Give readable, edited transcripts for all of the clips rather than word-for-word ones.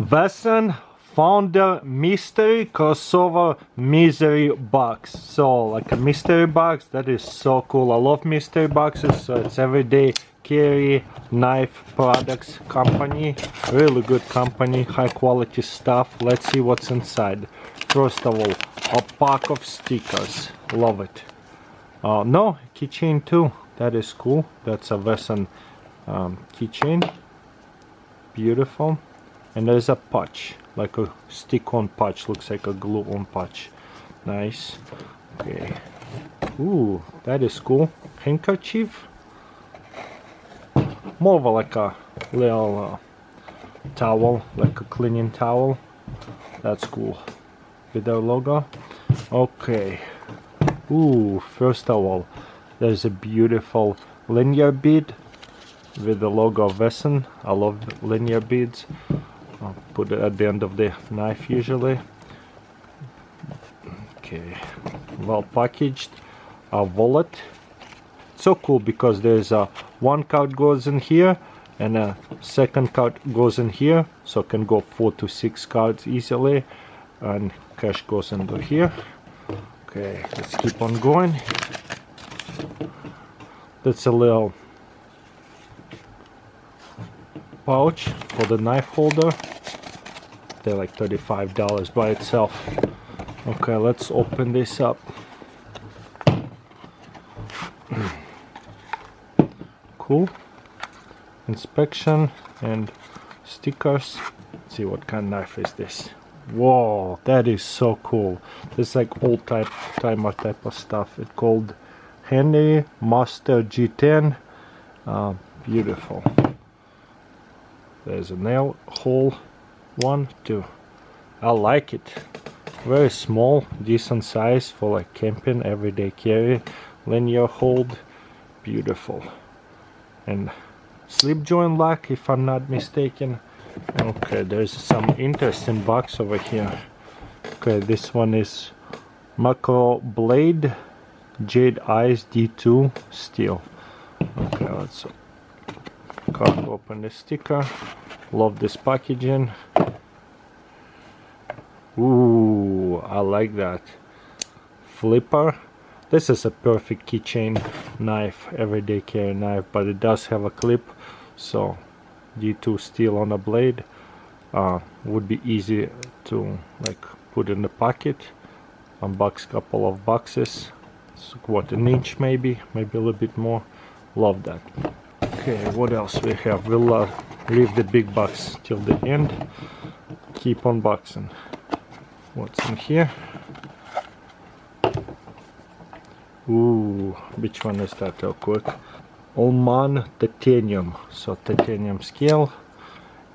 WESN Founder Mystery Crossover Mystery Box. So like a mystery box, that is so cool. I love mystery boxes. So it's everyday carry knife products company, really good company, high quality stuff. Let's see what's inside. First of all, a pack of stickers, love it. No, keychain too, that is cool. That's a WESN keychain, beautiful. And there's a patch, like a stick-on patch, looks like a glue-on patch. Nice. Okay. Ooh, that is cool. Handkerchief. More of like a little towel, like a cleaning towel. That's cool. With their logo. Okay. Ooh, first of all, there's a beautiful linear bead with the logo of WESN. I love linear beads. I'll put it at the end of the knife usually. Okay, well packaged. A wallet. So cool because there's a one card goes in here and a second card goes in here, so it can go 4 to 6 cards easily, and cash goes into here. Okay, let's keep on going. That's a little pouch for the knife holder. They're like $35 by itself. Okay, let's open this up. Cool. Inspection and stickers. Let's see what kind of knife is this. Whoa, that is so cool. It's like old timer type of stuff. It's called Henry Master G10. Beautiful. There's a nail hole. 1, 2. I like it. Very small, decent size for like camping, everyday carry. Linear hold. Beautiful. And slip joint lock, if I'm not mistaken. Okay, there's some interesting box over here. Okay, this one is Macro Blade Jade Eyes D2 steel. Okay, let's crack open the sticker. Love this packaging. Ooh, I like that. Flipper. This is a perfect keychain knife, everyday carry knife, but it does have a clip, so D2 steel on a blade would be easy to like put in the pocket. Unbox couple of boxes. It's what, an inch maybe a little bit more. Love that. Okay, what else we have? We'll leave the big box till the end. Keep unboxing. What's in here? Ooh, which one is that real quick? Oman titanium. So titanium scale.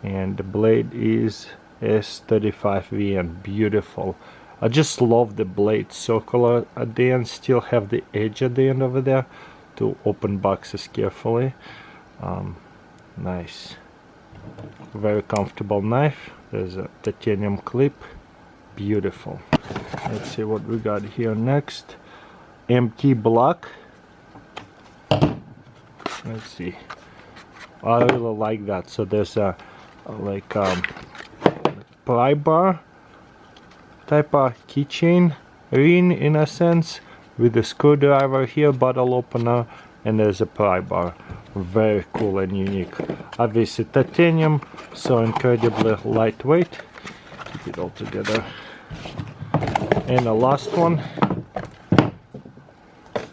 And the blade is S35VN. Beautiful. I just love the blade. Circular at the end. Still have the edge at the end over there to open boxes carefully. Nice. Very comfortable knife. There's a titanium clip. Beautiful. Let's see what we got here next. Empty block. Let's see. I really like that. So there's a like pry bar type of keychain ring in a sense, with a screwdriver here, bottle opener, and there's a pry bar. Very cool and unique. Obviously titanium, so incredibly lightweight. Keep it all together. And the last one.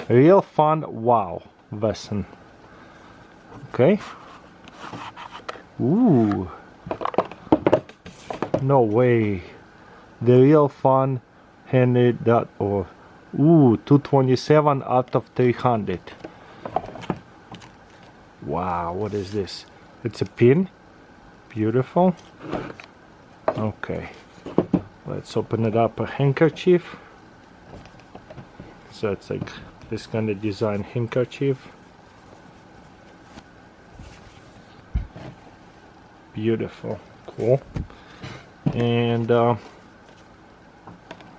Real fun. Wow. WESN. Okay. Ooh. No way. The Real Fun Henry or ooh, 227 out of 300. Wow, what is this? It's a pin. Beautiful. Okay. Let's open it up. A handkerchief. So it's like this kind of design handkerchief. Beautiful. Cool. And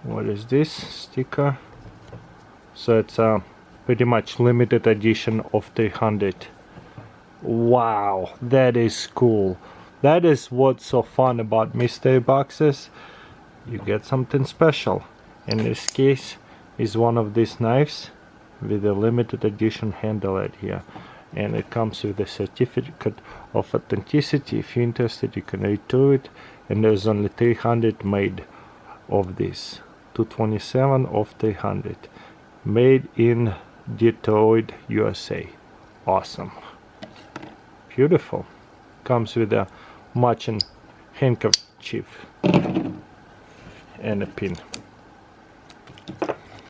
what is this? Sticker. So it's pretty much limited edition of 300. Wow, that is cool. That is what's so fun about mystery boxes. You get something special. In this case is one of these knives with a limited edition handle right here, and it comes with a certificate of authenticity. If you're interested, you can read through it, and there's only 300 made of this. 227 of 300, made in Detroit, USA. Awesome. Beautiful. Comes with a matching handkerchief and a pin.